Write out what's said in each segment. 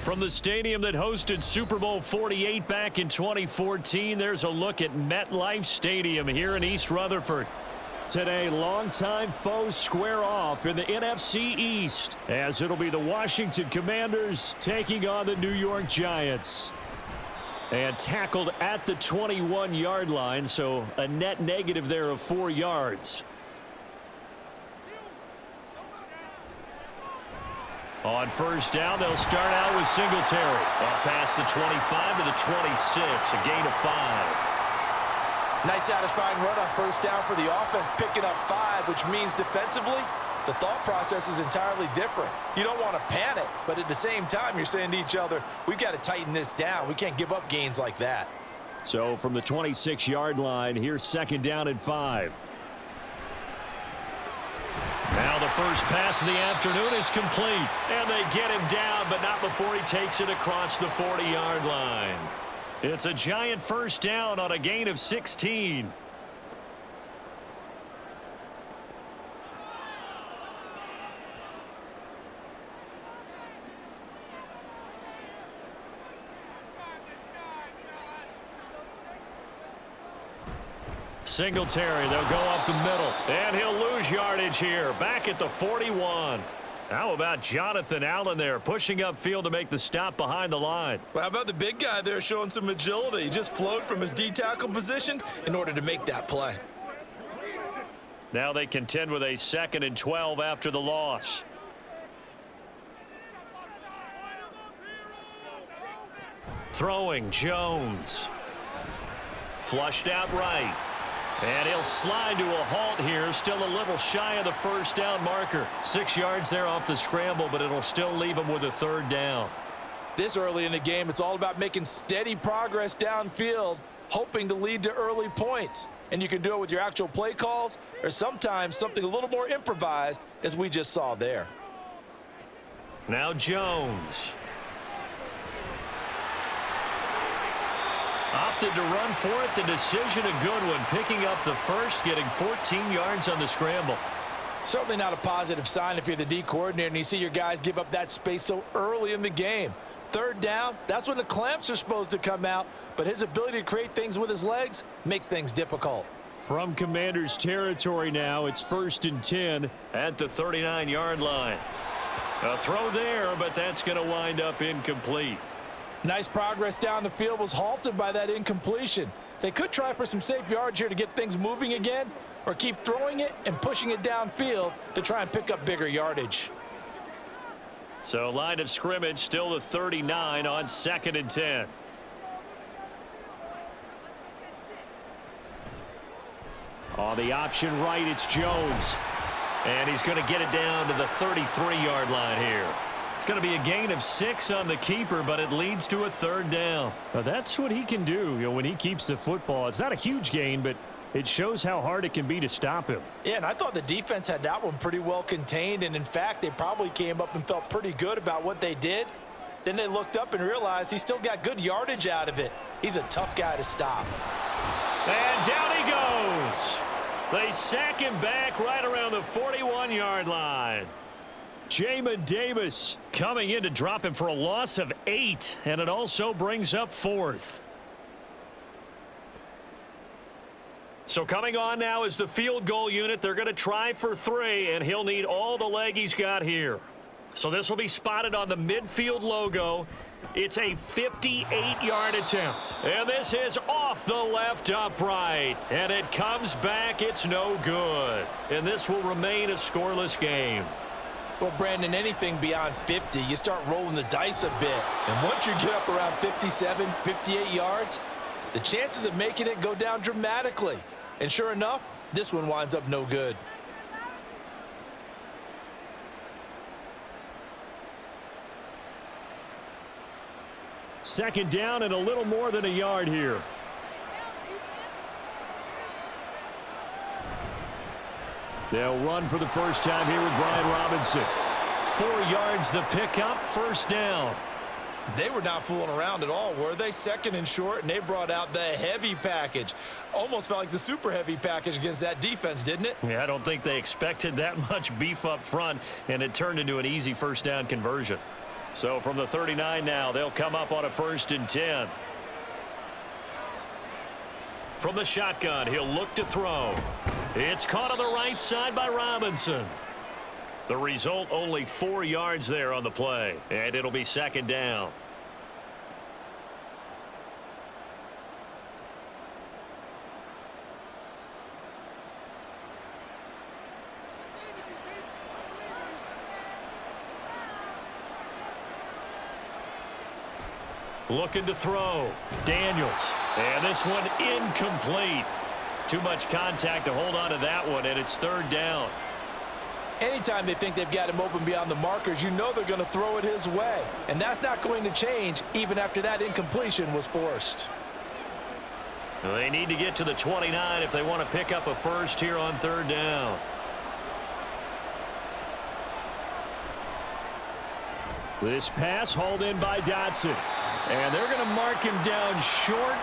From the stadium that hosted Super Bowl 48 back in 2014, there's a look at MetLife Stadium here in East Rutherford. Today, longtime foes square off in the NFC East, as it'll be the Washington Commanders taking on the New York Giants. And tackled at the 21-yard line, so a net negative there of 4 yards. On first down, they'll start out with Singletary. Up past the 25 to the 26, a gain of 5. Nice satisfying run on first down for the offense, picking up 5, which means defensively, the thought process is entirely different. You don't want to panic, but at the same time, you're saying to each other, we've got to tighten this down. We can't give up gains like that. So from the 26-yard line, here's second down and 5. Now the first pass of the afternoon is complete, and they get him down, but not before he takes it across the 40-yard line. It's a Giant first down on a gain of 16. Singletary, they'll go up the middle, and he'll lose yardage here, back at the 41. How about Jonathan Allen there, pushing upfield to make the stop behind the line? Well, how about the big guy there showing some agility? He just flowed from his D-tackle position in order to make that play. Now they contend with a 2nd and 12 after the loss. Throwing, Jones. Flushed out right. And he'll slide to a halt here, still a little shy of the first down marker. 6 yards there off the scramble, but it'll still leave him with a 3rd down. This early in the game, it's all about making steady progress downfield, hoping to lead to early points. And you can do it with your actual play calls, or sometimes something a little more improvised, as we just saw there. Now Jones. Opted to run for it. The decision a good one. Picking up the first, getting 14 yards on the scramble. Certainly not a positive sign if you're the D coordinator and you see your guys give up that space so early in the game. 3rd down, that's when the clamps are supposed to come out, but his ability to create things with his legs makes things difficult. From Commanders territory now, it's 1st and 10 at the 39-yard line. A throw there, but that's going to wind up incomplete. Nice progress down the field was halted by that incompletion. They could try for some safe yards here to get things moving again, or keep throwing it and pushing it downfield to try and pick up bigger yardage. So line of scrimmage still the 39 on 2nd and 10. On the option right, it's Jones. And he's going to get it down to the 33-yard line here. It's going to be a gain of 6 on the keeper, but it leads to a 3rd down. Now that's what he can do, when he keeps the football. It's not a huge gain, but it shows how hard it can be to stop him. Yeah, and I thought the defense had that one pretty well contained, and in fact, they probably came up and felt pretty good about what they did. Then they looked up and realized he still got good yardage out of it. He's a tough guy to stop. And down he goes. They sack him back right around the 41-yard line. Jamin Davis coming in to drop him for a loss of 8, and it also brings up 4th. So coming on now is the field goal unit. They're going to try for 3, and he'll need all the leg he's got here. So this will be spotted on the midfield logo. It's a 58-yard attempt. And this is off the left upright. And it comes back. It's no good. And this will remain a scoreless game. Well, Brandon, anything beyond 50, you start rolling the dice a bit. And once you get up around 57, 58 yards, the chances of making it go down dramatically. And sure enough, this one winds up no good. Second down and a little more than a yard here. They'll run for the first time here with Brian Robinson. 4 yards the pickup, first down. They were not fooling around at all, were they? 2nd and short, and they brought out the heavy package. Almost felt like the super heavy package against that defense, didn't it? Yeah, I don't think they expected that much beef up front, and it turned into an easy first down conversion. So from the 39 now, they'll come up on a 1st and 10. From the shotgun, he'll look to throw. It's caught on the right side by Robinson. The result, only 4 yards there on the play, and it'll be 2nd down. Looking to throw. Daniels. And this one incomplete. Too much contact to hold on to that one, and it's 3rd down. Anytime they think they've got him open beyond the markers, you know they're going to throw it his way. And that's not going to change even after that incompletion was forced. They need to get to the 29 if they want to pick up a first here on 3rd down. This pass hauled in by Dotson. And they're going to mark him down short,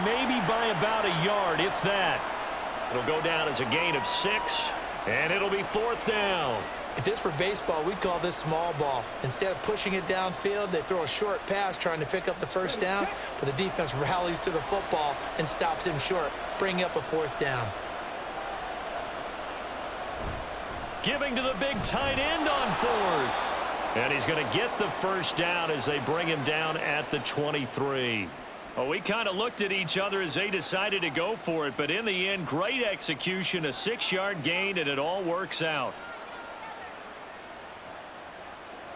maybe by about a yard, if that. It'll go down as a gain of 6, and it'll be 4th down. If this were baseball, we'd call this small ball. Instead of pushing it downfield, they throw a short pass trying to pick up the 1st down, but the defense rallies to the football and stops him short, bringing up a 4th down. Giving to the big tight end on 4th. And he's going to get the 1st down as they bring him down at the 23. Well, we kind of looked at each other as they decided to go for it, but in the end, great execution, a 6-yard gain, and it all works out.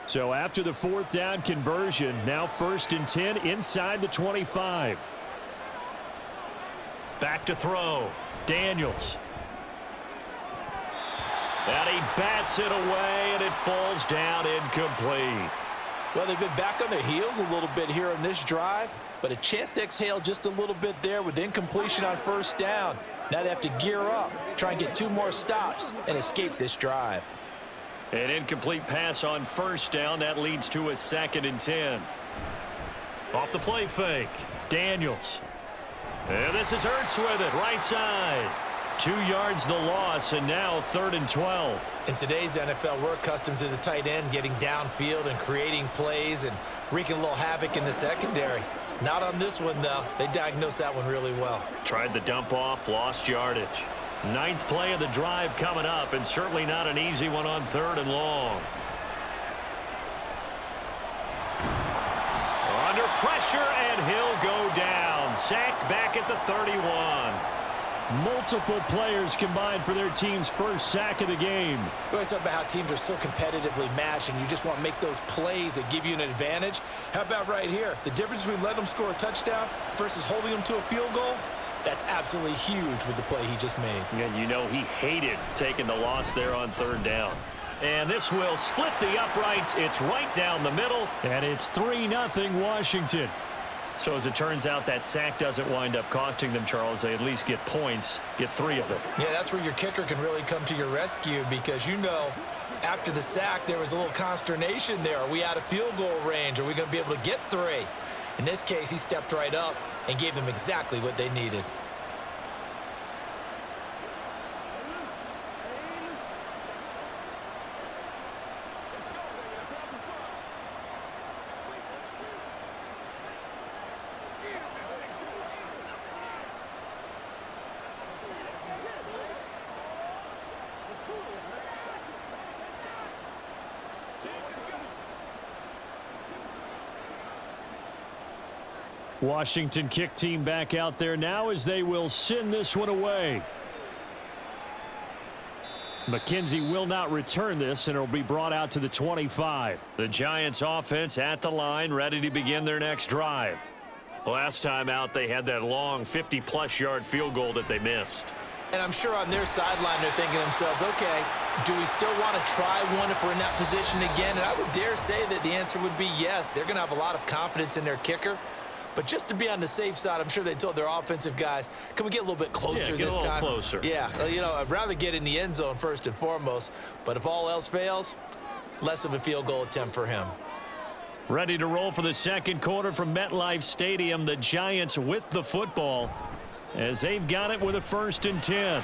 So after the 4th down conversion, now 1st and 10 inside the 25. Back to throw. Daniels. And he bats it away, and it falls down incomplete. Well, they've been back on their heels a little bit here on this drive, but a chance to exhale just a little bit there with incompletion on 1st down. Now they have to gear up, try and get 2 more stops, and escape this drive. An incomplete pass on 1st down. That leads to a 2nd and 10. Off the play fake. Daniels. And this is Ertz with it, right side. 2 yards the loss, and now 3rd and 12. In today's NFL, we're accustomed to the tight end getting downfield and creating plays and wreaking a little havoc in the secondary. Not on this one, though. They diagnosed that one really well. Tried the dump off, lost yardage. 9th play of the drive coming up, and certainly not an easy one on 3rd and long. Under pressure, and he'll go down. Sacked back at the 31. Multiple players combined for their team's 1st sack of the game. We always talk about how teams are so competitively matched, and you just want to make those plays that give you an advantage. How about right here? The difference between letting them score a touchdown versus holding them to a field goal, that's absolutely huge with the play he just made. And you know he hated taking the loss there on 3rd down. And this will split the uprights. It's right down the middle, and it's 3-0 Washington. So as it turns out, that sack doesn't wind up costing them, Charles. They at least get points, get 3 of them. Yeah, that's where your kicker can really come to your rescue, because you know after the sack there was a little consternation there. Are we out of field goal range? Are we going to be able to get 3? In this case, he stepped right up and gave them exactly what they needed. Washington kick team back out there now as they will send this one away. McKenzie will not return this, and it will be brought out to the 25. The Giants offense at the line, ready to begin their next drive. Last time out, they had that long 50-plus yard field goal that they missed. And I'm sure on their sideline they're thinking to themselves, okay, do we still want to try one if we're in that position again? And I would dare say that the answer would be yes. They're going to have a lot of confidence in their kicker. But just to be on the safe side, I'm sure they told their offensive guys, can we get a little bit closer this time? Yeah, get a little closer. Yeah, you know, I'd rather get in the end zone first and foremost. But if all else fails, less of a field goal attempt for him. Ready to roll for the 2nd quarter from MetLife Stadium. The Giants with the football as they've got it with a 1st and 10.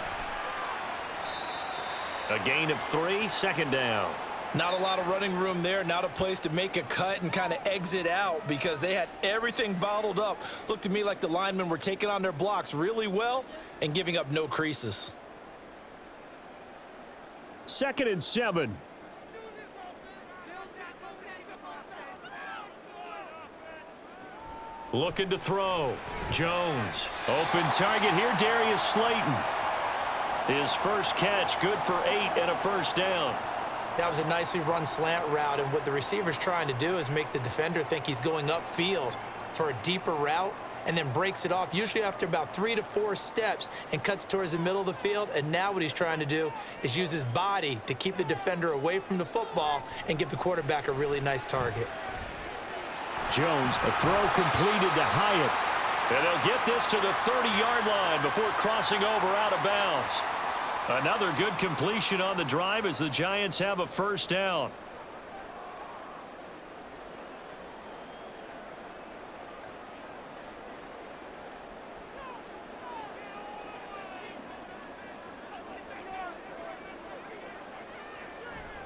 A gain of 3, 2nd down. Not a lot of running room there, not a place to make a cut and kind of exit out because they had everything bottled up. Looked to me like the linemen were taking on their blocks really well and giving up no creases. 2nd and 7. Looking to throw. Jones. Open target here, Darius Slayton. His first catch, good for 8 and a first down. That was a nicely run slant route, and what the receiver's trying to do is make the defender think he's going upfield for a deeper route and then breaks it off, usually after about 3 to 4 steps, and cuts towards the middle of the field. And now what he's trying to do is use his body to keep the defender away from the football and give the quarterback a really nice target. Jones, a throw completed to Hyatt. And they'll get this to the 30-yard line before crossing over out of bounds. Another good completion on the drive as the Giants have a first down.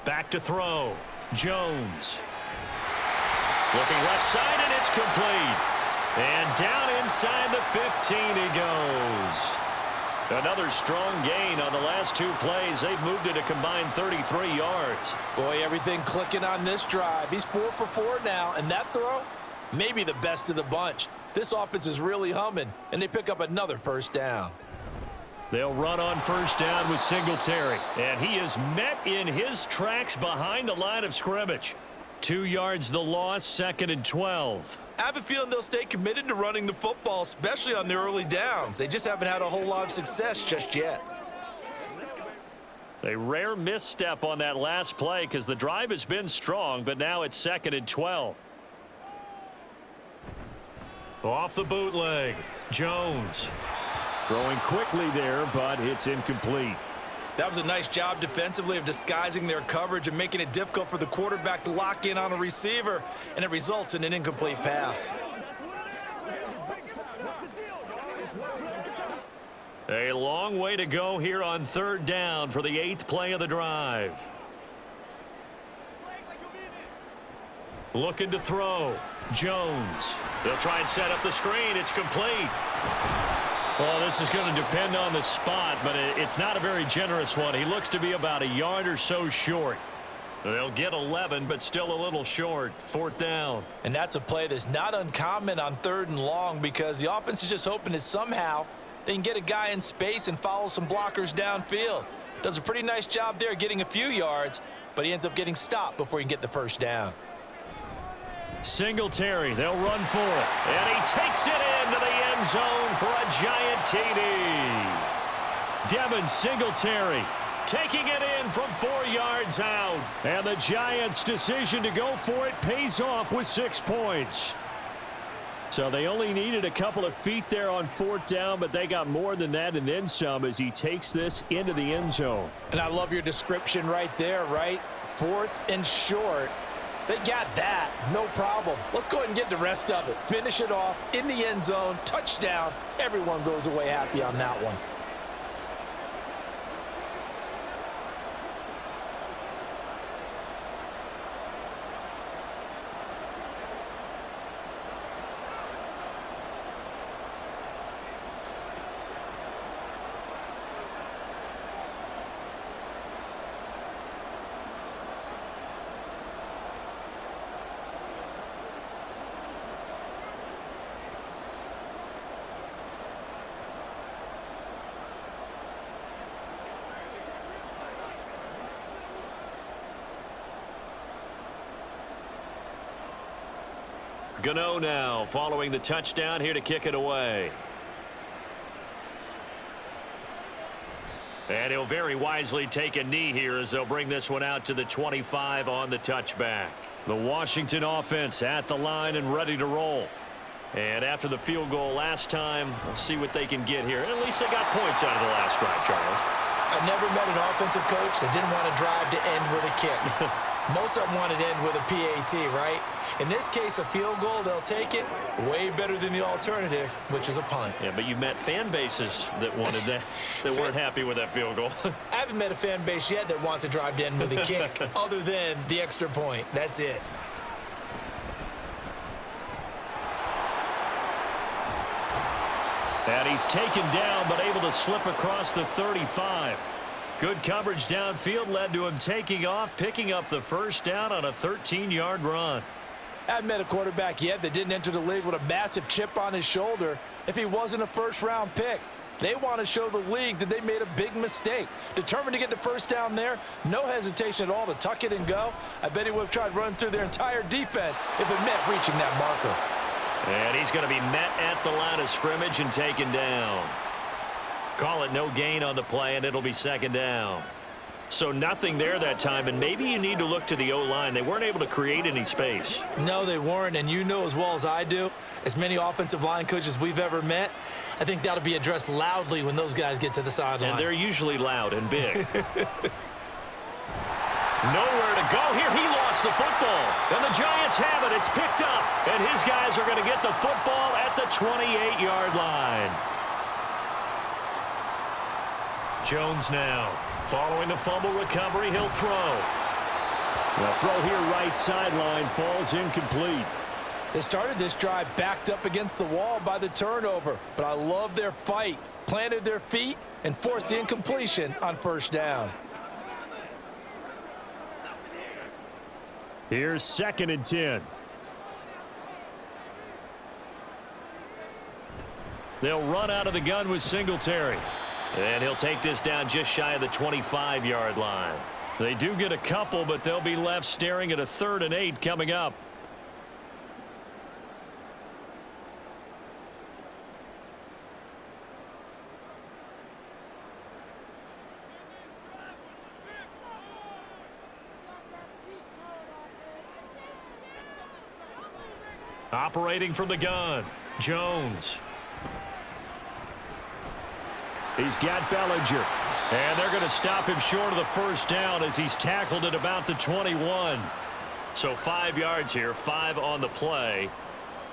Back to throw. Jones. Looking left side, and it's complete. And down inside the 15 he goes. Another strong gain on the last 2 plays. They've moved it a combined 33 yards. Boy, everything clicking on this drive. He's 4 for 4 now, and that throw, maybe the best of the bunch. This offense is really humming, and they pick up another first down. They'll run on first down with Singletary, and he is met in his tracks behind the line of scrimmage. 2 yards the loss, 2nd and 12. I have a feeling they'll stay committed to running the football, especially on the early downs. They just haven't had a whole lot of success just yet. A rare misstep on that last play because the drive has been strong, but now it's 2nd and 12. Off the bootleg, Jones. Throwing quickly there, but it's incomplete. That was a nice job defensively of disguising their coverage and making it difficult for the quarterback to lock in on a receiver, and it results in an incomplete pass. A long way to go here on 3rd down for the 8th play of the drive. Looking to throw. Jones. They'll try and set up the screen. It's complete. Well, this is going to depend on the spot, but it's not a very generous one. He looks to be about a yard or so short. They'll get 11, but still a little short. 4th down. And that's a play that's not uncommon on 3rd and long because the offense is just hoping that somehow they can get a guy in space and follow some blockers downfield. Does a pretty nice job there getting a few yards, but he ends up getting stopped before he can get the first down. Singletary, they'll run for it. And he takes it into the end zone for a giant TD. Devin Singletary taking it in from 4 yards out. And the Giants' decision to go for it pays off with 6 points. So they only needed a couple of feet there on 4th down, but they got more than that and then some as he takes this into the end zone. And I love your description right there, right? 4th and short. They got that, no problem. Let's go ahead and get the rest of it. Finish it off in the end zone, touchdown. Everyone goes away happy on that one. Gano now following the touchdown here to kick it away. And he'll very wisely take a knee here as they'll bring this one out to the 25 on the touchback. The Washington offense at the line and ready to roll. And after the field goal last time, we'll see what they can get here. At least they got points out of the last drive, Charles. I never met an offensive coach that didn't want to drive to end with a kick. Most of them want it end with a PAT, right? In this case, a field goal, they'll take it way better than the alternative, which is a punt. Yeah, but you've met fan bases that wanted that, that weren't happy with that field goal. I haven't met a fan base yet that wants to drive to end with a kick other than the extra point. That's it. And he's taken down, but able to slip across the 35. Good coverage downfield led to him taking off, picking up the first down on a 13-yard run. I haven't met a quarterback yet that didn't enter the league with a massive chip on his shoulder if he wasn't a first-round pick. They want to show the league that they made a big mistake. Determined to get the first down there, no hesitation at all to tuck it and go. I bet he would have tried running through their entire defense if it meant reaching that marker. And he's going to be met at the line of scrimmage and taken down. Call it no gain on the play, and it'll be second down. So nothing there that time, and maybe you need to look to the O-line. They weren't able to create any space. No, they weren't, and you know as well as I do, as many offensive line coaches we've ever met, I think that'll be addressed loudly when those guys get to the sideline. And they're usually loud and big. Nowhere to go here. He lost the football. And the Giants have it. It's picked up. And his guys are going to get the football at the 28-yard line. Jones now. Following the fumble recovery, he'll throw. The throw here right sideline falls incomplete. They started this drive backed up against the wall by the turnover, but I love their fight. Planted their feet and forced the incompletion on first down. Here's 2nd and 10. They'll run out of the gun with Singletary. And he'll take this down just shy of the 25-yard line. They do get a couple, but they'll be left staring at a 3rd and 8 coming up. Operating from the gun, Jones. He's got Bellinger. And they're going to stop him short of the first down as he's tackled at about the 21. So 5 yards here, 5 on the play.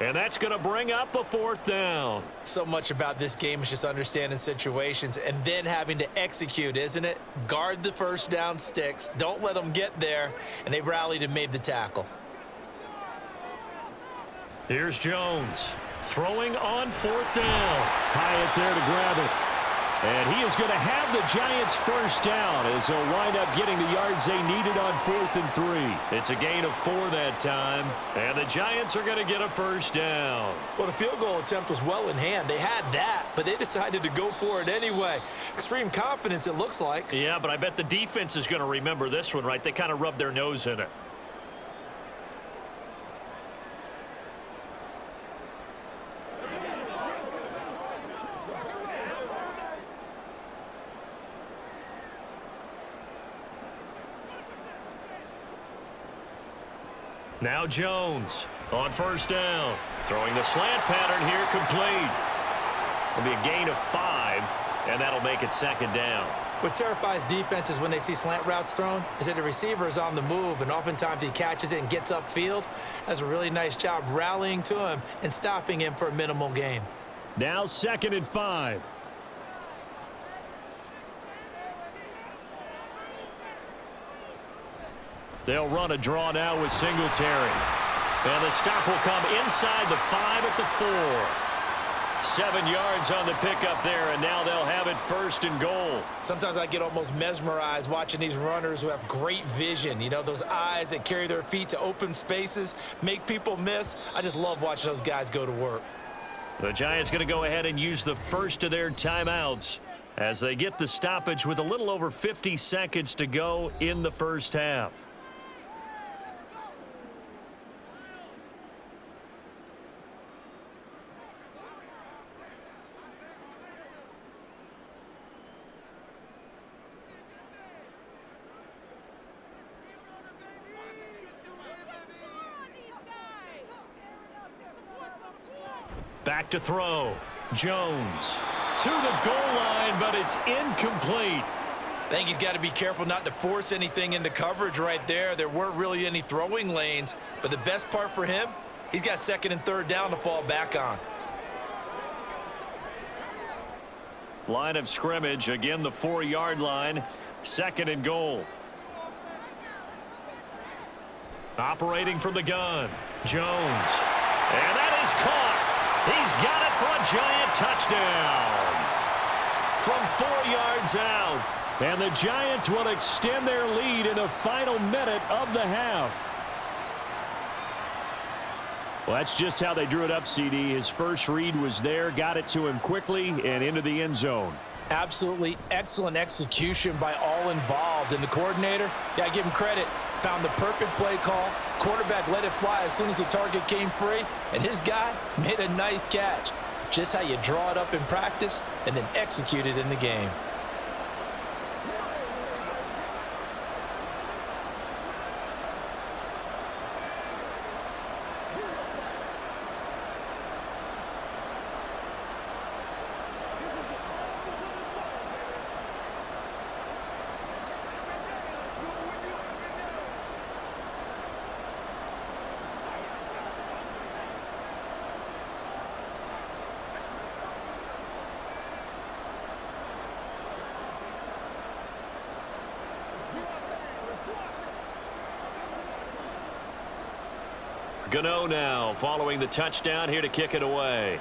And that's going to bring up a 4th down. So much about this game is just understanding situations and then having to execute, isn't it? Guard the first down sticks. Don't let them get there. And they rallied and made the tackle. Here's Jones throwing on 4th down. Hyatt there to grab it. And he is going to have the Giants first down as they'll wind up getting the yards they needed on 4th and 3. It's a gain of 4 that time. And the Giants are going to get a first down. Well, the field goal attempt was well in hand. They had that, but they decided to go for it anyway. Extreme confidence, it looks like. Yeah, but I bet the defense is going to remember this one, right? They kind of rubbed their nose in it. Now Jones on first down. Throwing the slant pattern here complete. It'll be a gain of 5, and that'll make it 2nd down. What terrifies defenses when they see slant routes thrown is that the receiver is on the move, and oftentimes he catches it and gets upfield. Does a really nice job rallying to him and stopping him for a minimal gain. Now 2nd and 5. They'll run a draw now with Singletary. And the stop will come inside the 5 at the 4. 7 yards on the pickup there, and now they'll have it 1st and goal. Sometimes I get almost mesmerized watching these runners who have great vision. You know, those eyes that carry their feet to open spaces, make people miss. I just love watching those guys go to work. The Giants going to go ahead and use the first of their timeouts as they get the stoppage with a little over 50 seconds to go in the first half. Back to throw. Jones to the goal line, but it's incomplete. I think he's got to be careful not to force anything into coverage right there. There weren't really any throwing lanes, but the best part for him, he's got second and third down to fall back on. Line of scrimmage, again the 4-yard line, second and goal. Operating from the gun, Jones. And that is caught. He's got it for a giant touchdown. From 4 yards out. And the Giants will extend their lead in the final minute of the half. Well, that's just how they drew it up, CD. His first read was there, got it to him quickly and into the end zone. Absolutely excellent execution by all involved. And the coordinator, got to give him credit, found the perfect play call. Quarterback let it fly as soon as the target came free, and his guy made a nice catch. Just how you draw it up in practice and then execute it in the game. Gano now following the touchdown here to kick it away.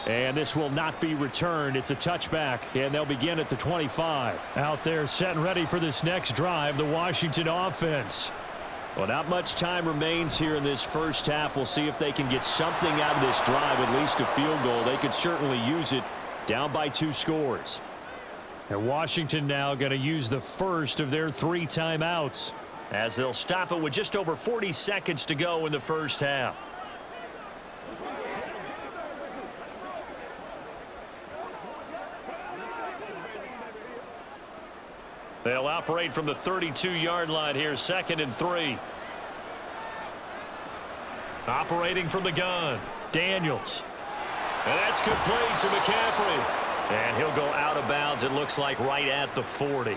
And this will not be returned. It's a touchback, and they'll begin at the 25. Out there set and ready for this next drive, the Washington offense. Well, not much time remains here in this first half. We'll see if they can get something out of this drive, at least a field goal. They could certainly use it, down by 2 scores. And Washington now going to use the first of their 3 timeouts, as they'll stop it with just over 40 seconds to go in the first half. They'll operate from the 32-yard line here, second and 3. Operating from the gun, Daniels. And that's complete to McCaffrey. And he'll go out of bounds, it looks like, right at the 40.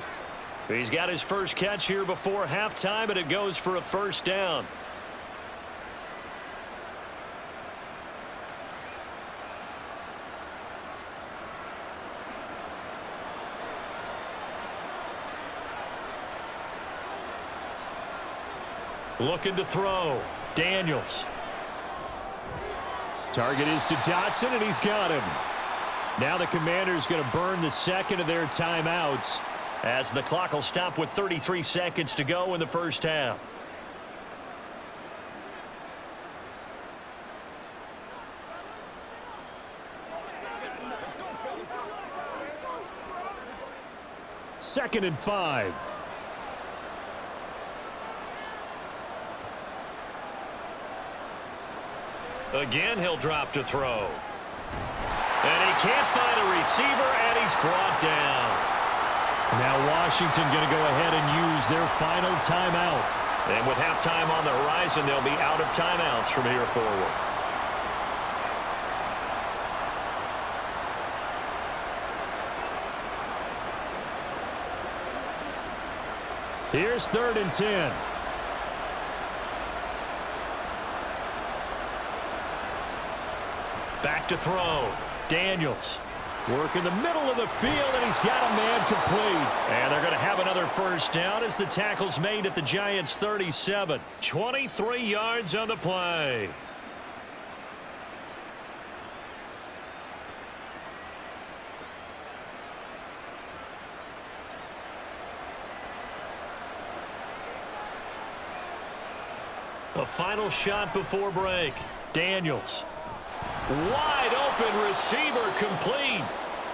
He's got his first catch here before halftime, and it goes for a first down. Looking to throw. Daniels. Target is to Dotson, and he's got him. Now the Commanders going to burn the second of their timeouts, as the clock will stop with 33 seconds to go in the first half. Second and 5. Again, he'll drop to throw. And he can't find a receiver, and he's brought down. Now Washington going to go ahead and use their final timeout. And with halftime on the horizon, they'll be out of timeouts from here forward. Here's 3rd and 10. Back to throw. Daniels. Work in the middle of the field, and he's got a man complete. And they're going to have another first down as the tackle's made at the Giants' 37. 23 yards on the play. A final shot before break. Daniels. Wide open receiver, complete.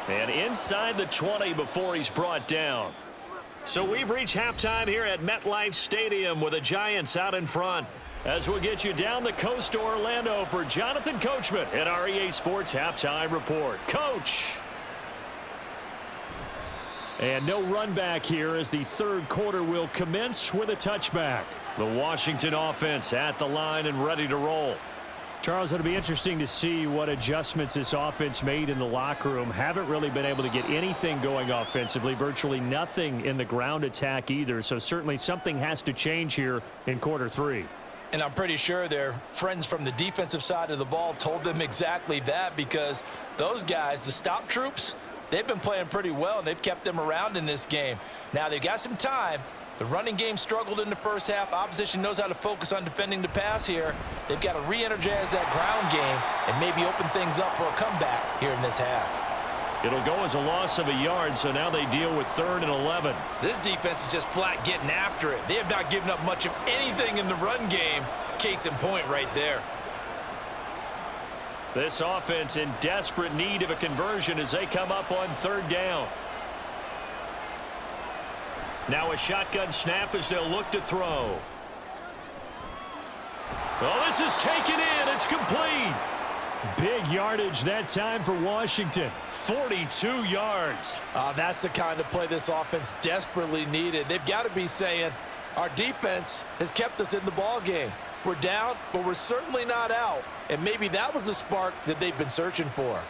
And inside the 20 before he's brought down. So we've reached halftime here at MetLife Stadium with the Giants out in front. As we'll get you down the coast to Orlando for Jonathan Coachman at our EA Sports Halftime Report. Coach! And no run back here as the third quarter will commence with a touchback. The Washington offense at the line and ready to roll. Charles, it'll be interesting to see what adjustments this offense made in the locker room. Haven't really been able to get anything going offensively, virtually nothing in the ground attack either. So certainly something has to change here in quarter 3. And I'm pretty sure their friends from the defensive side of the ball told them exactly that, because those guys, the stop troops, they've been playing pretty well, and they've kept them around in this game. Now, they've got some time. The running game struggled in the first half. Opposition knows how to focus on defending the pass here. They've got to re-energize that ground game and maybe open things up for a comeback here in this half. It'll go as a loss of a yard, so now they deal with 3rd and 11. This defense is just flat getting after it. They have not given up much of anything in the run game. Case in point right there. This offense in desperate need of a conversion as they come up on 3rd down. Now a shotgun snap as they'll look to throw. Oh, this is taken in. It's complete. Big yardage that time for Washington. 42 yards. That's the kind of play this offense desperately needed. They've got to be saying, our defense has kept us in the ball game. We're down, but we're certainly not out. And maybe that was the spark that they've been searching for.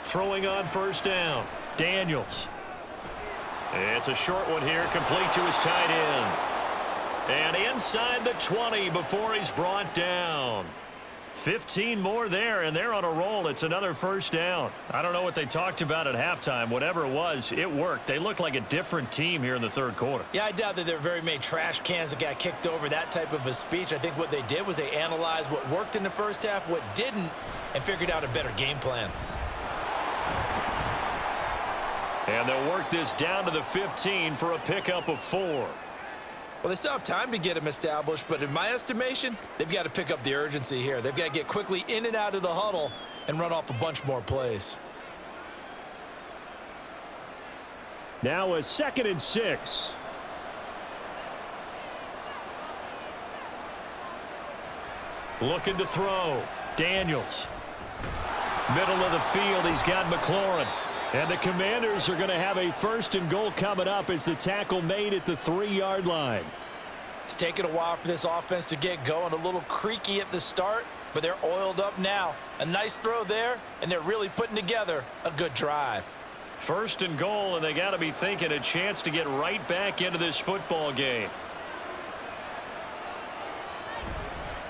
Throwing on 1st down. Daniels. It's a short one here, complete to his tight end. And inside the 20 before he's brought down. 15 more there, and they're on a roll. It's another 1st down. I don't know what they talked about at halftime. Whatever it was, it worked. They look like a different team here in the 3rd quarter. Yeah, I doubt that there were very many trash cans that got kicked over, that type of a speech. I think what they did was they analyzed what worked in the first half, what didn't, and figured out a better game plan. And they'll work this down to the 15 for a pickup of 4. Well, they still have time to get them established, but in my estimation, they've got to pick up the urgency here. They've got to get quickly in and out of the huddle and run off a bunch more plays. Now a 2nd and 6. Looking to throw. Daniels. Middle of the field, he's got McLaurin. And the Commanders are going to have a 1st and goal coming up as the tackle made at the 3-yard line. It's taken a while for this offense to get going. A little creaky at the start, but they're oiled up now. A nice throw there, and they're really putting together a good drive. 1st and goal, and they got to be thinking a chance to get right back into this football game.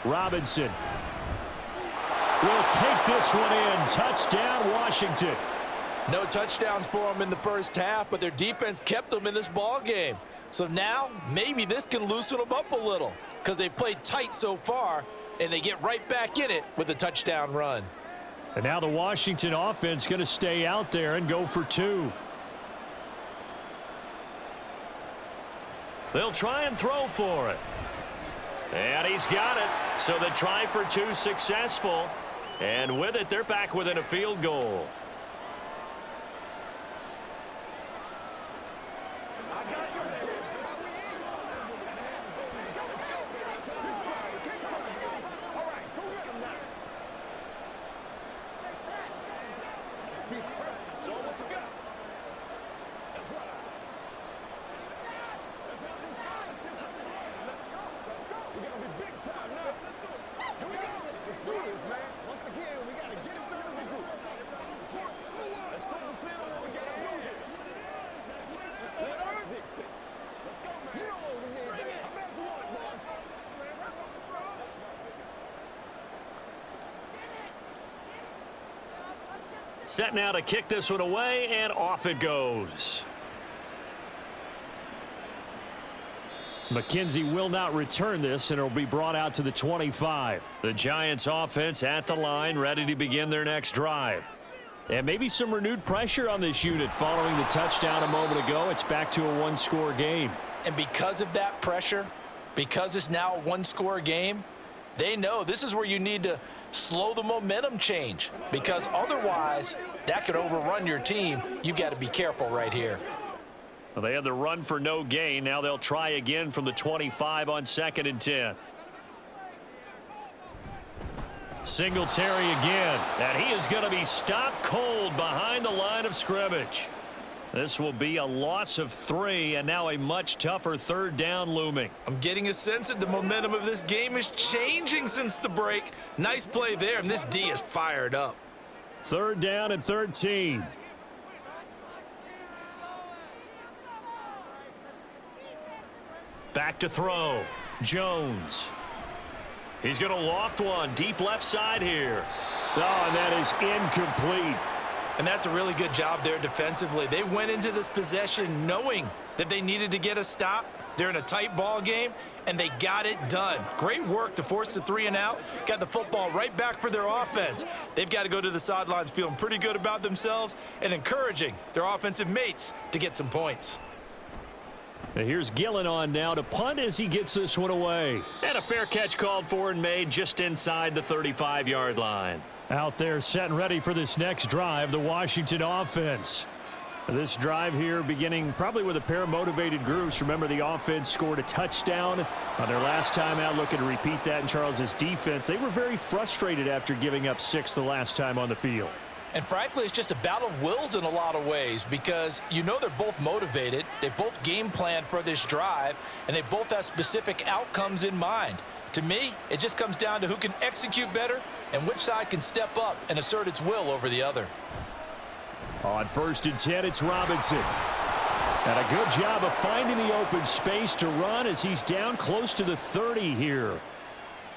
Robinson will take this one in. Touchdown, Washington. No touchdowns for them in the first half, but their defense kept them in this ball game. So now maybe this can loosen them up a little because they played tight so far, and they get right back in it with a touchdown run. And now the Washington offense going to stay out there and go for 2. They'll try and throw for it. And he's got it. So the try for 2 successful. And with it, they're back within a field goal. Set now to kick this one away, and off it goes. McKenzie will not return this, and it'll be brought out to the 25. The Giants offense at the line, ready to begin their next drive. And maybe some renewed pressure on this unit following the touchdown a moment ago. It's back to a 1-score game. And because of that pressure, because it's now a 1-score game, they know this is where you need to slow the momentum change, because otherwise that could overrun your team. You've got to be careful right here. Well, they had the run for no gain. Now they'll try again from the 25 on 2nd and 10. Singletary again, and he is going to be stopped cold behind the line of scrimmage. This will be a loss of 3, and now a much tougher third down looming. I'm getting a sense that the momentum of this game is changing since the break. Nice play there, and this D is fired up. Third down and 13. Back to throw. Jones. He's going to loft one deep left side here. Oh, and that is incomplete. And that's a really good job there defensively. They went into this possession knowing that they needed to get a stop. They're in a tight ball game, and they got it done. Great work to force the 3 and out. Got the football right back for their offense. They've got to go to the sidelines feeling pretty good about themselves and encouraging their offensive mates to get some points. And here's Gillen on now to punt as he gets this one away. And a fair catch called for and made just inside the 35-yard line. Out there set and ready for this next drive, the Washington offense. This drive here beginning probably with a pair of motivated groups. Remember, the offense scored a touchdown on their last time out, looking to repeat that in Charles's defense. They were very frustrated after giving up 6 the last time on the field. And frankly, it's just a battle of wills in a lot of ways because you know they're both motivated. They both game plan for this drive, and they both have specific outcomes in mind. To me, it just comes down to who can execute better and which side can step up and assert its will over the other. On 1st and 10, it's Robinson. And a good job of finding the open space to run as he's down close to the 30 here.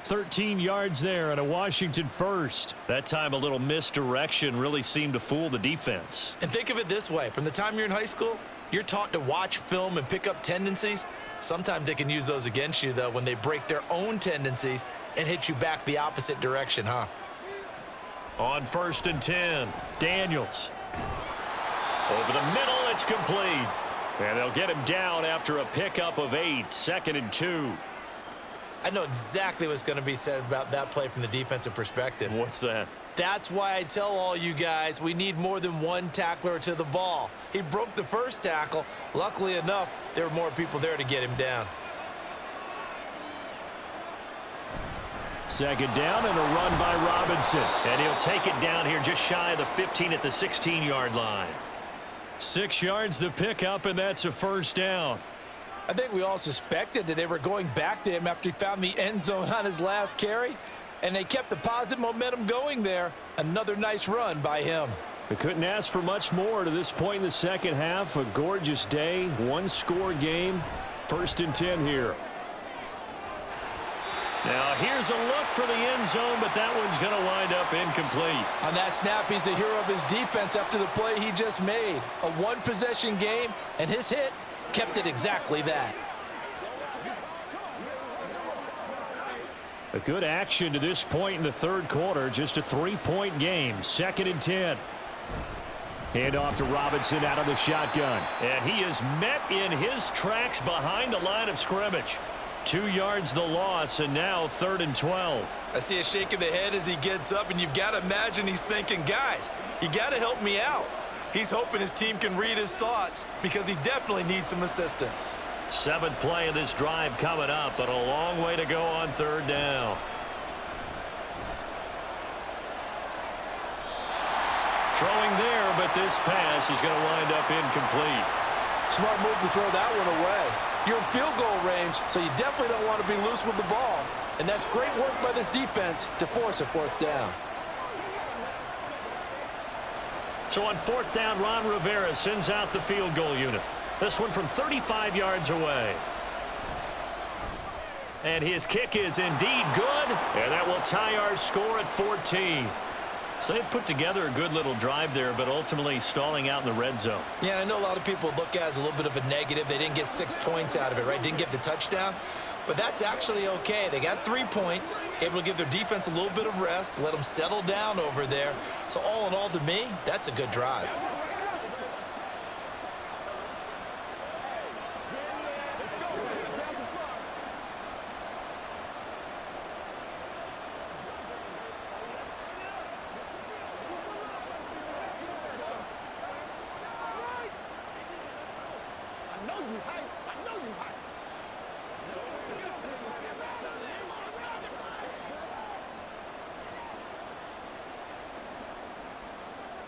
13 yards there and a Washington first. That time a little misdirection really seemed to fool the defense. And think of it this way. From the time you're in high school, you're taught to watch film and pick up tendencies. Sometimes they can use those against you, though, when they break their own tendencies and hit you back the opposite direction, huh? On 1st and 10, Daniels. Over the middle, it's complete. And they'll get him down after a pickup of 8, 2nd and 2. I know exactly what's going to be said about that play from the defensive perspective. What's that? That's why I tell all you guys we need more than one tackler to the ball. He broke the first tackle. Luckily enough, there were more people there to get him down. 2nd down and a run by Robinson. And he'll take it down here just shy of the 15 at the 16-yard line. 6 yards the pickup, and that's a 1st down. I think we all suspected that they were going back to him after he found the end zone on his last carry, and they kept the positive momentum going there. Another nice run by him. They couldn't ask for much more to this point in the second half. A gorgeous day, one-score game. 1st and 10 here. Now here's a look for the end zone, but that one's going to wind up incomplete. On that snap, he's the hero of his defense after the play he just made. A one-possession game, and his hit kept it exactly that. A good action to this point in the third quarter. Just a 3-point game. 2nd and 10. Hand off to Robinson out of the shotgun. And he is met in his tracks behind the line of scrimmage. 2 yards the loss, and now 3rd and 12. I see a shake of the head as he gets up, and you've got to imagine he's thinking, guys, you got to help me out. He's hoping his team can read his thoughts because he definitely needs some assistance. 7th play of this drive coming up, but a long way to go on 3rd down. Throwing there, but this pass is going to wind up incomplete. Smart move to throw that one away. You're in field goal range, so you definitely don't want to be loose with the ball. And that's great work by this defense to force a 4th down. So on 4th down, Ron Rivera sends out the field goal unit. This one from 35 yards away. And his kick is indeed good. And that will tie our score at 14. So they put together a good little drive there, but ultimately stalling out in the red zone. Yeah, I know a lot of people look at it as a little bit of a negative. They didn't get 6 points out of it, right? Didn't get the touchdown. But that's actually okay. They got 3 points, able to give their defense a little bit of rest, let them settle down over there. So all in all, to me, that's a good drive.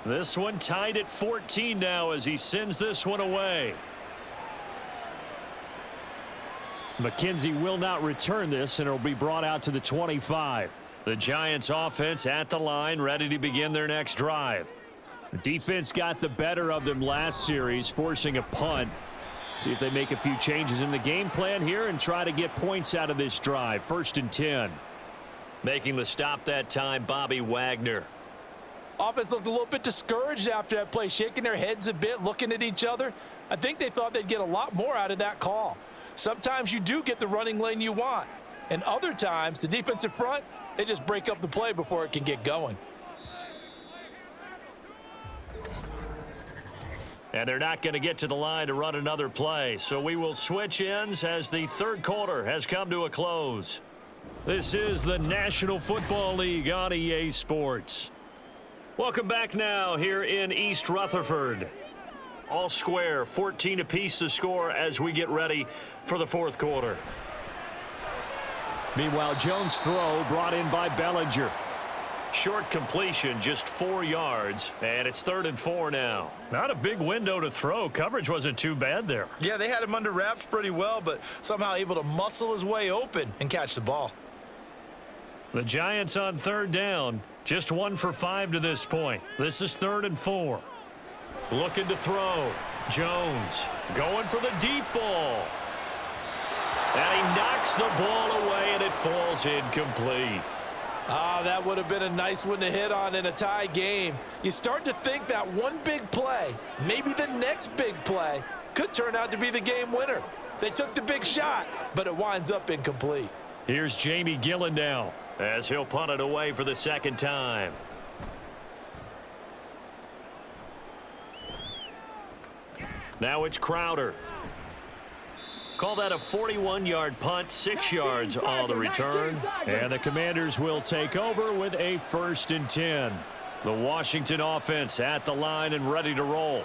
This one tied at 14 now as he sends this one away. McKenzie will not return this, and it will be brought out to the 25. The Giants offense at the line, ready to begin their next drive. The defense got the better of them last series, forcing a punt. See if they make a few changes in the game plan here and try to get points out of this drive. 1st and 10. Making the stop that time, Bobby Wagner. Offense looked a little bit discouraged after that play, shaking their heads a bit, looking at each other. I think they thought they'd get a lot more out of that call. Sometimes you do get the running lane you want, and other times the defensive front, they just break up the play before it can get going. And they're not going to get to the line to run another play, so we will switch ends as the third quarter has come to a close. This is the National Football League on EA Sports. Welcome back now here in East Rutherford. All square, 14 apiece to score as we get ready for the fourth quarter. Meanwhile, Jones' throw brought in by Bellinger. Short completion, just 4 yards, and it's 3rd and 4 now. Not a big window to throw. Coverage wasn't too bad there. Yeah, they had him under wraps pretty well, but somehow able to muscle his way open and catch the ball. The Giants on 3rd down, just 1 for 5 to this point. This is 3rd and 4. Looking to throw. Jones going for the deep ball. And he knocks the ball away, and it falls incomplete. Ah, that would have been a nice one to hit on in a tie game. You start to think that one big play, maybe the next big play, could turn out to be the game winner. They took the big shot, but it winds up incomplete. Here's Jamie Gillen now as he'll punt it away for the 2nd time. Now it's Crowder. Call that a 41-yard punt, 6 yards on the return. And the Commanders will take over with a 1st and 10. The Washington offense at the line and ready to roll.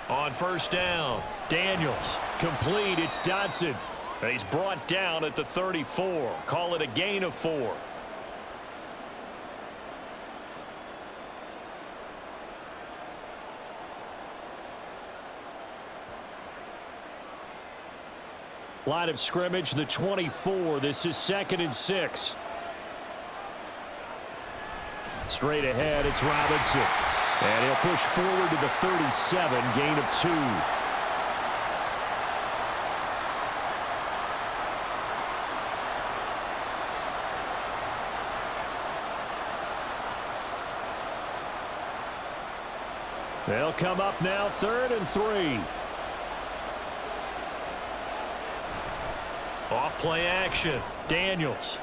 On 1st down, Daniels. Complete, it's Dodson. And he's brought down at the 34. Call it a gain of 4. Line of scrimmage, the 24. This is 2nd and 6. Straight ahead, it's Robinson. And he'll push forward to the 37, gain of 2. They'll come up now, 3rd and 3. Off play action. Daniels.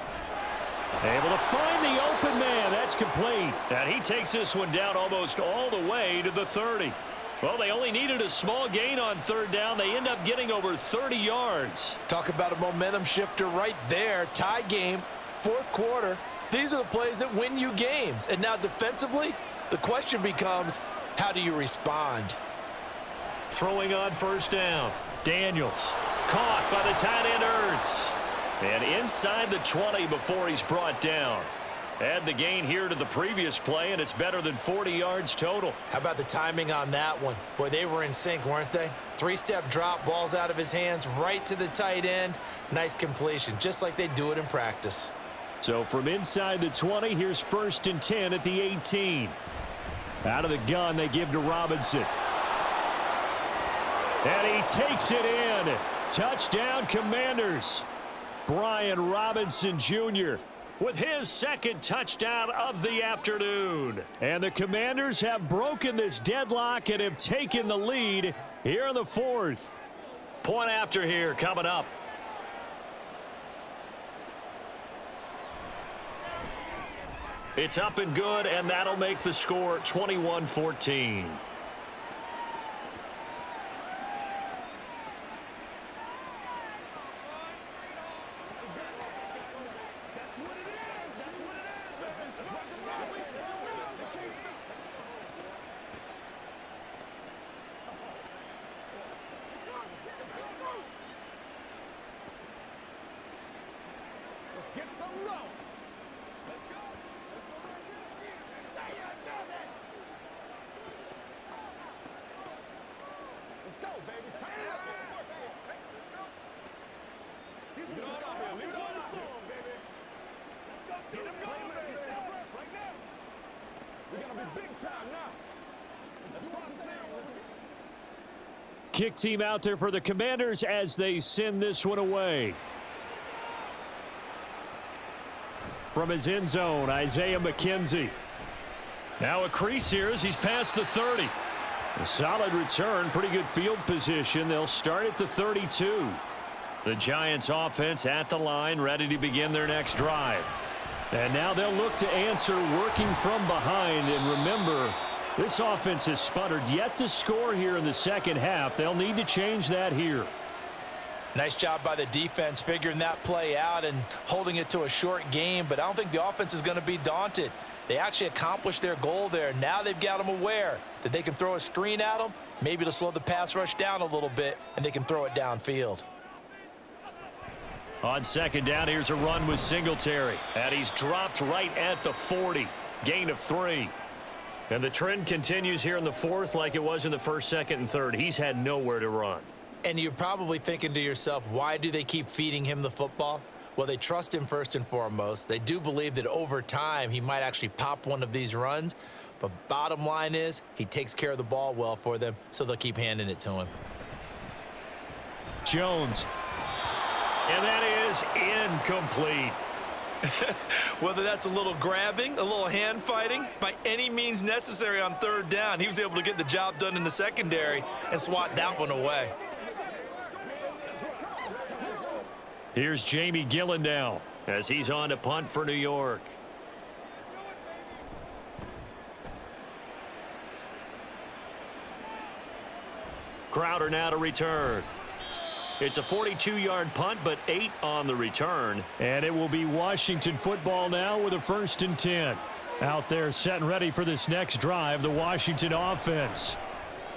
Able to find the open man. That's complete. And he takes this one down almost all the way to the 30. Well, they only needed a small gain on 3rd down. They end up getting over 30 yards. Talk about a momentum shifter right there. Tie game, 4th quarter. These are the plays that win you games. And now defensively, the question becomes, how do you respond? Throwing on 1st down. Daniels. Caught by the tight end Ertz. And inside the 20 before he's brought down. Add the gain here to the previous play, and it's better than 40 yards total. How about the timing on that one? Boy, they were in sync, weren't they? 3-step drop, balls out of his hands, right to the tight end. Nice completion, just like they do it in practice. So from inside the 20, here's 1st and 10 at the 18. Out of the gun, they give to Robinson. And he takes it in. Touchdown, Commanders. Brian Robinson Jr. with his 2nd touchdown of the afternoon. And the Commanders have broken this deadlock and have taken the lead here in the 4th. Point after here coming up. It's up and good, and that'll make the score 21-14. Kick team out there for the Commanders as they send this one away. From his end zone, Isaiah McKenzie. Now a crease here as he's past the 30. A solid return, pretty good field position. They'll start at the 32. The Giants offense at the line, ready to begin their next drive. And now they'll look to answer working from behind. And remember, this offense has sputtered yet to score here in the second half. They'll need to change that here. Nice job by the defense figuring that play out and holding it to a short game, but I don't think the offense is going to be daunted. They actually accomplished their goal there. Now they've got them aware that they can throw a screen at them, maybe to slow the pass rush down a little bit, and they can throw it downfield. On second down, here's a run with Singletary, and he's dropped right at the 40. Gain of 3. And the trend continues here in the fourth like it was in the first, second, and third. He's had nowhere to run. And you're probably thinking to yourself, why do they keep feeding him the football? Well, they trust him first and foremost. They do believe that over time he might actually pop one of these runs. But bottom line is he takes care of the ball well for them, so they'll keep handing it to him. Jones. And that is incomplete. Whether that's a little grabbing, a little hand fighting, by any means necessary on third down, he was able to get the job done in the secondary and swat that one away. Here's Jamie Gillen now as he's on to punt for New York. Crowder now to return. It's a 42-yard punt, but 8 on the return. And it will be Washington football now with a 1st and 10. Out there set and ready for this next drive, the Washington offense.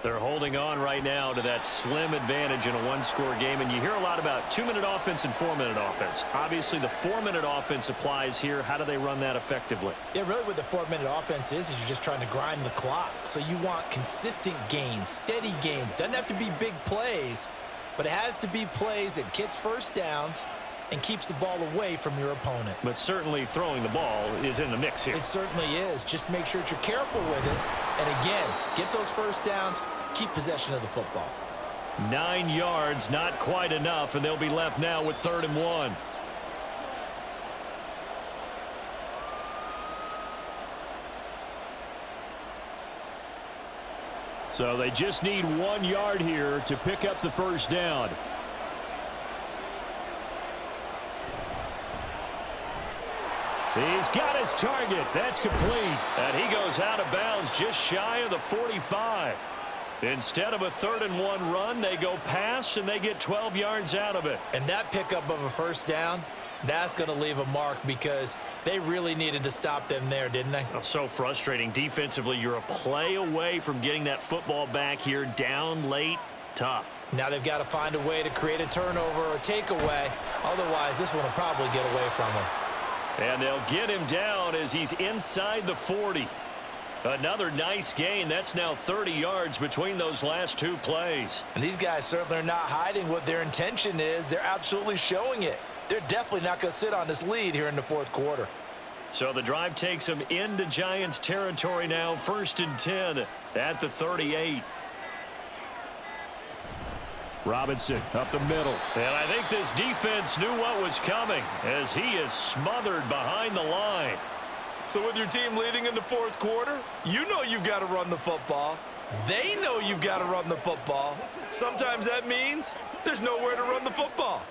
They're holding on right now to that slim advantage in a one-score game. And you hear a lot about 2-minute offense and 4-minute offense. Obviously, the 4-minute offense applies here. How do they run that effectively? Yeah, really what the 4-minute offense is you're just trying to grind the clock. So you want consistent gains, steady gains. Doesn't have to be big plays, but it has to be plays that gets first downs and keeps the ball away from your opponent. But certainly throwing the ball is in the mix here. It certainly is. Just make sure that you're careful with it. And again, get those first downs, keep possession of the football. 9 yards, not quite enough, and they'll be left now with 3rd and 1. So they just need 1 yard here to pick up the first down. He's got his target. That's complete. And he goes out of bounds just shy of the 45. Instead of a 3rd and 1 run, they go pass, and they get 12 yards out of it. And that pickup of a first down, that's going to leave a mark because they really needed to stop them there, didn't they? Oh, so frustrating. Defensively, you're a play away from getting that football back here, down late. Tough. Now they've got to find a way to create a turnover or takeaway. Otherwise, this one will probably get away from them. And they'll get him down as he's inside the 40. Another nice gain. That's now 30 yards between those last 2 plays. And these guys certainly are not hiding what their intention is. They're absolutely showing it. They're definitely not going to sit on this lead here in the 4th quarter. So the drive takes them into Giants territory now. 1st and 10 at the 38. Robinson up the middle. And I think this defense knew what was coming as he is smothered behind the line. So with your team leading in the 4th quarter, you know you've got to run the football. They know you've got to run the football. Sometimes that means there's nowhere to run the football.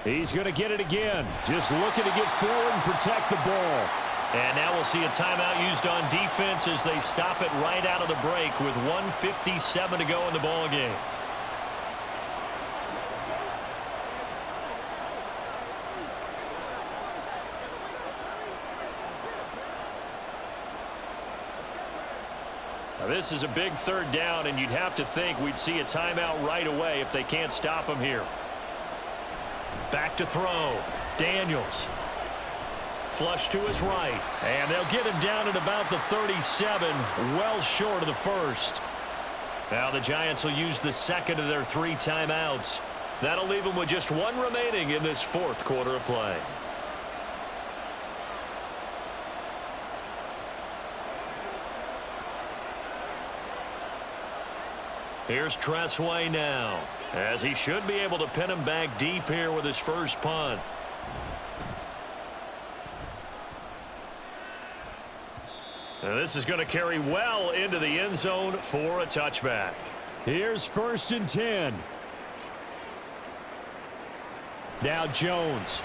He's going to get it again. Just looking to get forward and protect the ball. And now we'll see a timeout used on defense as they stop it right out of the break with 1:57 to go in the ball game. Now, this is a big third down, and you'd have to think we'd see a timeout right away if they can't stop him here. Back to throw. Daniels. Flush to his right. And they'll get him down at about the 37, well short of the first. Now the Giants will use the second of their 3 timeouts. That'll leave them with just 1 remaining in this 4th quarter of play. Here's Tressway now, as he should be able to pin him back deep here with his first punt. Now this is going to carry well into the end zone for a touchback. Here's 1st and 10. Now Jones.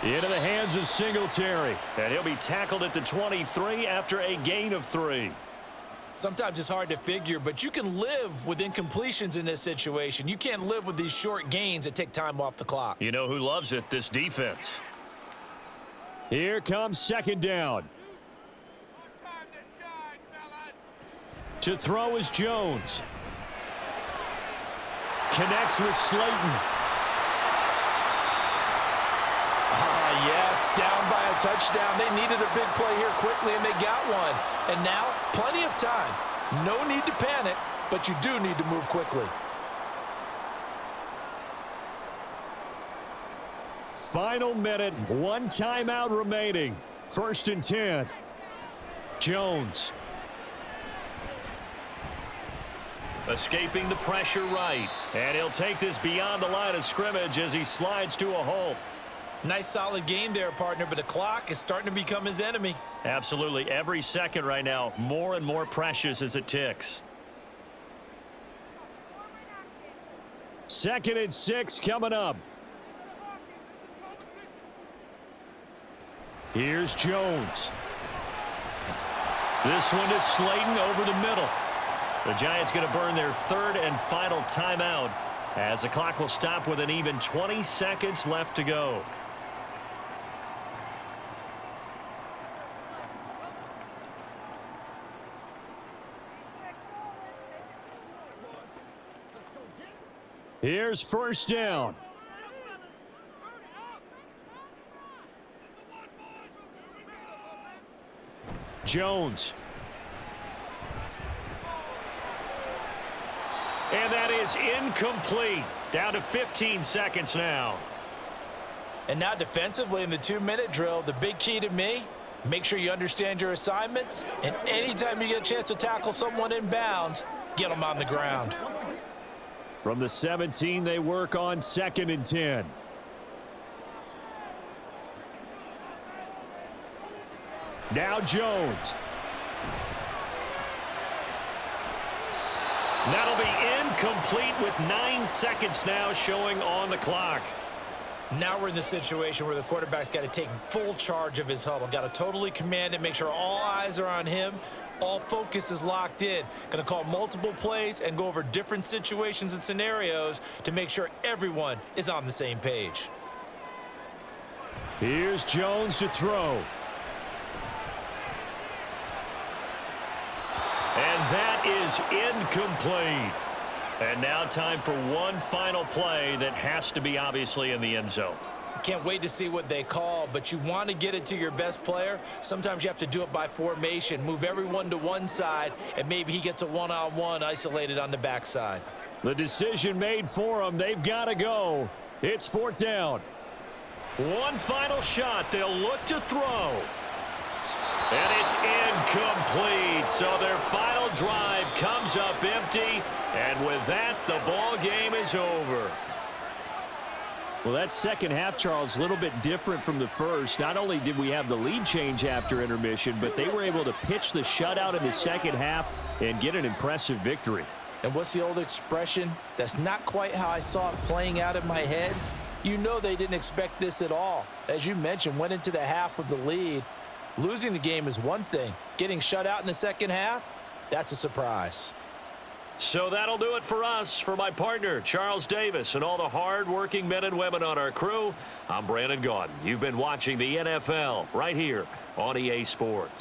Into the hands of Singletary. And he'll be tackled at the 23 after a gain of 3. Sometimes it's hard to figure, but you can live with incompletions in this situation. You can't live with these short gains that take time off the clock. You know who loves it? This defense. Here comes 2nd down. To throw is Jones. Connects with Slayton. Yes, down by a touchdown. They needed a big play here quickly, and they got one. And now, plenty of time. No need to panic, but you do need to move quickly. Final minute, 1 timeout remaining. 1st and 10. Jones. Escaping the pressure right. And he'll take this beyond the line of scrimmage as he slides to a halt. Nice solid game there, partner, but the clock is starting to become his enemy. Absolutely. Every second right now, more and more precious as it ticks. 2nd and 6 coming up. Here's Jones. This one is Slayton over the middle. The Giants going to burn their 3rd and final timeout as the clock will stop with an even 20 seconds left to go. Here's 1st down. Jones. And that is incomplete. Down to 15 seconds now. And now defensively in the 2-minute drill, the big key to me, make sure you understand your assignments, and anytime you get a chance to tackle someone in bounds, get them on the ground. From the 17, they work on 2nd and 10. Now Jones. That'll be incomplete with 9 seconds now showing on the clock. Now we're in the situation where the quarterback's got to take full charge of his huddle. Got to totally command it, make sure all eyes are on him. All focus is locked in. Going to call multiple plays and go over different situations and scenarios to make sure everyone is on the same page. Here's Jones to throw. And that is incomplete. And now time for one final play that has to be obviously in the end zone. Can't wait to see what they call, but you want to get it to your best player. Sometimes you have to do it by formation. Move everyone to one side, and maybe he gets a one-on-one isolated on the backside. The decision made for him. They've got to go. It's 4th down. One final shot. They'll look to throw. And it's incomplete. So their final drive comes up empty. And with that, the ball game is over. Well, that second half, Charles, a little bit different from the first. Not only did we have the lead change after intermission, but they were able to pitch the shutout in the second half and get an impressive victory. And what's the old expression? That's not quite how I saw it playing out in my head. You know they didn't expect this at all. As you mentioned, went into the half with the lead. Losing the game is one thing. Getting shut out in the second half, that's a surprise. So that'll do it for us. For my partner, Charles Davis, and all the hard-working men and women on our crew, I'm Brandon Gaudin. You've been watching the NFL right here on EA Sports.